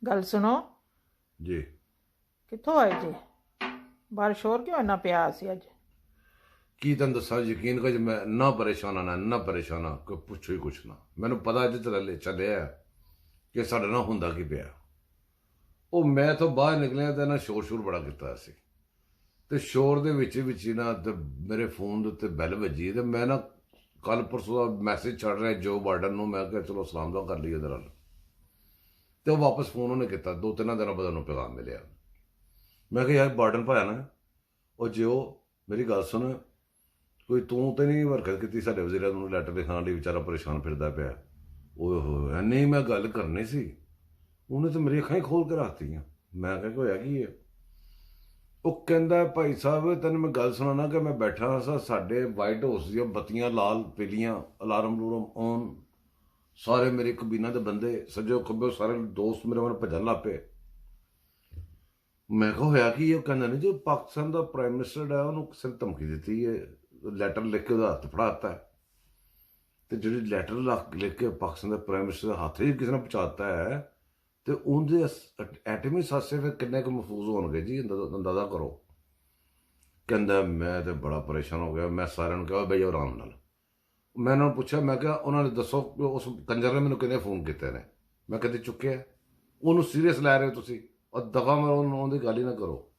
ਗੱਲ ਸੁਣੋ। जी ਕਿੱਥੋਂ ਆਏ ਜੀ? ਬਾਹਰ ਸ਼ੋਰ ਕਿਉਂ ਇੰਨਾ ਪਿਆ ਸੀ ਅੱਜ? की तेन दसा यकीन कर मैं ना परेशान आना ना परेशान आ कोई पुछो ही कुछ ना मैनू पता अज चलिया कि साढ़े ना हुंदा की पिया ਉਹ ਮੈਂ ਤੋਂ ਬਾਹਰ ਨਿਕਲਿਆ ਤਾਂ ਨਾ ਸ਼ੋਰ ਬੜਾ ਕੀਤਾ ਸੀ ਤੇ ਸ਼ੋਰ ਦੇ ਵਿੱਚ ਹੀ ਨਾ ਤੇ ਮੇਰੇ ਫੋਨ ਦੇ ਉੱਤੇ ਬੈਲ ਵੱਜੀ ਤੇ ਮੈਂ ਨਾ ਕੱਲ ਪਰਸੋਂ ਦਾ ਮੈਸੇਜ ਛੱਡ ਰਿਹਾ ਜੋ ਬਾਰਡਨ ਨੂੰ ਮੈਂ ਕਿਹਾ ਚਲੋ ਸਲਾਮ ਦਾ ਕਰ ਲਈਏ ਇਹਦੇ ਨਾਲ ਤੇ ਉਹ ਵਾਪਸ ਫੋਨ ਉਹਨੇ ਕੀਤਾ 2-3 ਦਿਨਾਂ ਬਾਅਦ ਉਹਨੂੰ ਪੈਗਾਮ ਮਿਲਿਆ ਮੈਂ ਕਿਹਾ ਯਾਰ ਬਾਰਡਨ ਭਾਇਆ ਨਾ ਉਹ ਜਿਓ ਮੇਰੀ ਗੱਲ ਸੁਣ ਕੋਈ ਤੂੰ ਤੇ ਨਹੀਂ ਹਰਕਤ ਕੀਤੀ ਸਾਡੇ ਵਜ਼ੀਰਾਂ ਨੂੰ ਲੈਟਰ ਲਿਖਾਉਣ ਲਈ ਵਿਚਾਰਾ ਪਰੇਸ਼ਾਨ ਫਿਰਦਾ ਪਿਆ ਓਏ ਹੋਏ ਨਹੀਂ ਮੈਂ ਗੱਲ ਕਰਨੀ ਸੀ ਉਹਨੇ ਤਾਂ ਮੇਰੀ ਅੱਖਾਂ ਹੀ ਖੋਲ ਕੇ ਰੱਖਤੀਆਂ ਮੈਂ ਕਿਹਾ ਹੋਇਆ ਕੀ ਹੈ ਉਹ ਕਹਿੰਦਾ ਭਾਈ ਸਾਹਿਬ ਤੈਨੂੰ ਮੈਂ ਗੱਲ ਸੁਣਾਉਣਾ ਕਿ ਮੈਂ ਬੈਠਾ ਸਾਂ ਸਾਡੇ ਵਾਈਟ ਹਾਊਸ ਦੀਆਂ ਬੱਤੀਆਂ ਲਾਲ ਪੀਲੀਆਂ ਅਲਾਰਮ ਲੂਰਮ ਔਨ ਸਾਰੇ ਮੇਰੇ ਕਬੀਨਾ ਦੇ ਬੰਦੇ ਸੱਜੋ ਖੱਬੇ ਸਾਰੇ ਦੋਸਤ ਮੇਰੇ ਵੱਲ ਭੱਜਣ ਲੱਗ ਪਏ ਮੈਂ ਕਿਹਾ ਹੋਇਆ ਕੀ ਉਹ ਕਹਿੰਦਾ ਨਹੀਂ ਜੋ ਪਾਕਿਸਤਾਨ ਦਾ ਪ੍ਰਾਈਮ ਮਿਨਿਸਟਰ ਹੈ ਉਹਨੂੰ ਕਿਸੇ ਨੇ ਧਮਕੀ ਦਿੱਤੀ ਹੈ ਲੈਟਰ ਲਿਖ ਕੇ ਉਹਦਾ ਹੱਥ ਫੜਾ ਦਿੱਤਾ ਤੇ ਜਿਹੜੀ ਲੈਟਰ ਲਿਖ ਕੇ ਪਾਕਿਸਤਾਨ ਦੇ ਪ੍ਰਾਈਮ ਮਿਨਿਸਟਰ ਦੇ ਹੱਥ 'ਚ ਕਿਸੇ ਨੇ ਪਹੁੰਚਾਤਾ ਹੈ ਤੇ ਉਹਦੇ ਐਟਮੀ ਸਾਸੇ ਫਿਰ ਕਿੰਨੇ ਕੁ ਮਹਿਫੂਜ਼ ਹੋਣਗੇ ਜੀ ਅੰਦਾਜ਼ਾ ਕਰੋ ਕਹਿੰਦਾ ਮੈਂ ਤੇ ਬੜਾ ਪਰੇਸ਼ਾਨ ਹੋ ਗਿਆ ਮੈਂ ਸਾਰਿਆਂ ਨੂੰ ਕਿਹਾ ਬਈ ਜਾਓ ਆਰਾਮ ਨਾਲ ਮੈਂ ਉਹਨਾਂ ਨੂੰ ਪੁੱਛਿਆ ਮੈਂ ਕਿਹਾ ਉਹਨਾਂ ਨੇ ਦੱਸੋ ਕਿ ਉਸ ਕੰਜਰ ਨੇ ਮੈਨੂੰ ਕਿੰਨੇ ਫੋਨ ਕੀਤੇ ਨੇ ਮੈਂ ਕਦੇ ਚੁੱਕਿਆ ਉਹਨੂੰ ਸੀਰੀਅਸ ਲੈ ਰਹੇ ਹੋ ਤੁਸੀਂ ਔਰ ਦਫਾ ਮੈਂ ਉਹਦੀ ਗੱਲ ਹੀ ਨਾ ਕਰੋ